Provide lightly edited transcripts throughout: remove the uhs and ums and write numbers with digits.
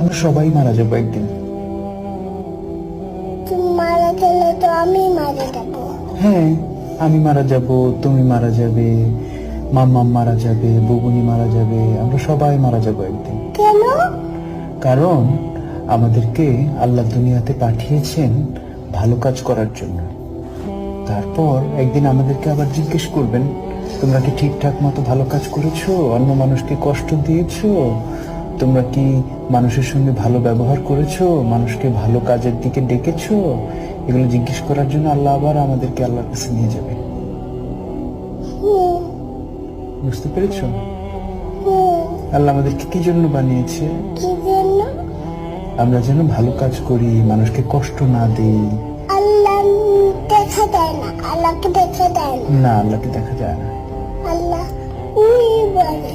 আমরা সবাই মারা যাবো একদিন। তুমি মারা গেলে তো আমি মারা যাবো। হ্যাঁ, আমি মারা যাব, তুমি মারা যাবে, মাম্মা মারা যাবে, বুবুনি মারা যাবে, আমরা সবাই মারা যাবো একদিন। কেন? কারণ আমাদেরকে আল্লাহ দুনিয়াতে পাঠিয়েছেন ভালো কাজ করার জন্য। তারপর একদিন আমাদেরকে আবার জিজ্ঞেস করবেন, তোমরা কি ঠিকঠাক মতো ভালো কাজ করেছো? অন্য মানুষকে কষ্ট দিয়েছো? তোমরা কি মানুষের সঙ্গে ভালো ব্যবহার করেছো? মানুষকে ভালো কাজের দিকে ডেকেছো? এগুলো জিজ্ঞেস করার জন্য আল্লাহ আবার আমাদেরকে আল্লাহর কাছে নিয়ে যাবে। বুঝতে পেরেছো? আল্লাহ আমাদেরকে কি জন্য বানিয়েছে? কি জন্য? আমরা যেন ভালো কাজ করি, মানুষকে কষ্ট না দিই। আল্লাহ দেখা দেয় না, আল্লাহকে দেখা দেয় না। না, আল্লাহকে দেখা যায় না। আল্লাহ উই বলে,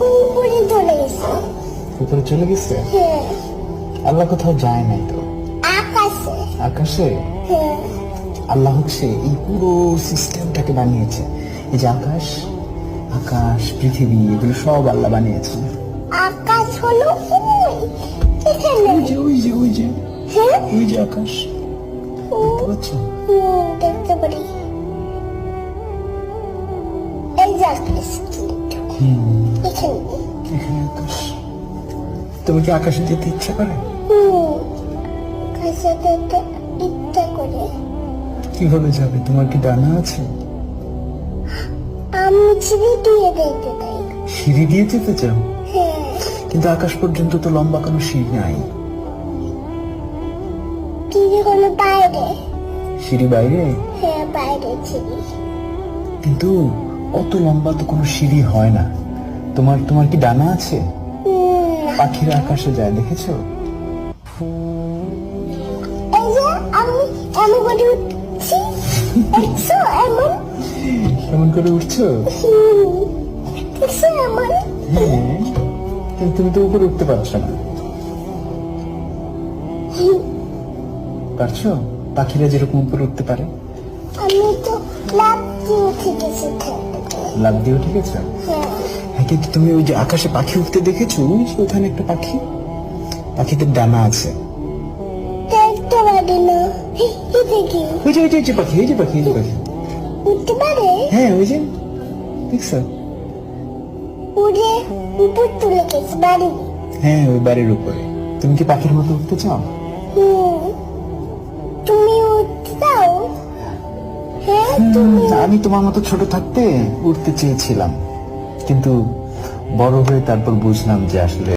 উপরে চলে গেছে। উপরে চলে গেছে? হ্যাঁ, আল্লাহ কোথাও যায় নাই তো। আকাশে। আকাশে? হ্যাঁ, আল্লাহ হচ্ছে এই পুরো সিস্টেমটাকে বানিয়েছে। এই যে আকাশ, আকাশ, পৃথিবী, এগুলো সব আল্লাহ বানিয়েছে। আকাশ হলো ওই এখানে। ওই যে ওই যে ওই যে হ্যাঁ, ওই যে আকাশ, দেখতে পাচ্ছ? দেখতে পারি। এই যে আকাশ, এখানে। এখানে আকাশ। তোমার কি আকাশে যেতে ইচ্ছা করে? আকাশে যেতে ইচ্ছা করে। কিভাবে যাবে? তোমার কি ডানা আছে? আমি সিঁড়ি দিয়ে যেতে চাই। সিঁড়ি দিয়ে যেতে চাও? হ্যাঁ, কিন্তু আকাশ পর্যন্ত তো লম্বা কোনো সিঁড়ি নাই। সিঁড়ি হলো বাইরে। সিঁড়ি বাইরে? হ্যাঁ, বাইরে সিঁড়ি। কিন্তু অত লম্বা তো কোনো সিঁড়ি হয় না। তোমার তোমার কি ডানা আছে? পাখিরা আকাশে যায়, দেখেছো? এই যে আমি এমন করে উঠছি, দেখছো? এমন কেমন করে উঠছো? দেখছো এমন? হ্যাঁ, কিন্তু তুমি তো উপরে উঠতে পারছো না। পারছো? পাখিরা যেরকম উপরে উঠতে পারে। আমি তো লাফ দিয়ে উঠে গেছি। লাফ দিয়ে উঠে গেছো? হ্যাঁ, কিন্তু তুমি ওই যে আকাশে পাখি উঠতে দেখেছো? ওই যে ওখানে একটা পাখি, পাখিদের ডানা আছে। দেখতে পারি না। এই দেখি ওই যে ওই যে ওই যে পাখি, এই যে পাখি, এই যে পাখি। উঠতে পারে। হ্যাঁ, ওই যে দেখছো? উড়ে উপর তুলে গেছে বাড়ি। হ্যাঁ, ওই বাড়ির উপরে। তুমি কি পাখির মতো উঠতে চাও? তুমি উঠতে চাও? হ্যাঁ, তুমি। আমি তোমার মতো ছোট থাকতে উঠতে চেয়েছিলাম, কিন্তু বড় হয়ে তারপর বুঝলাম যে আসলে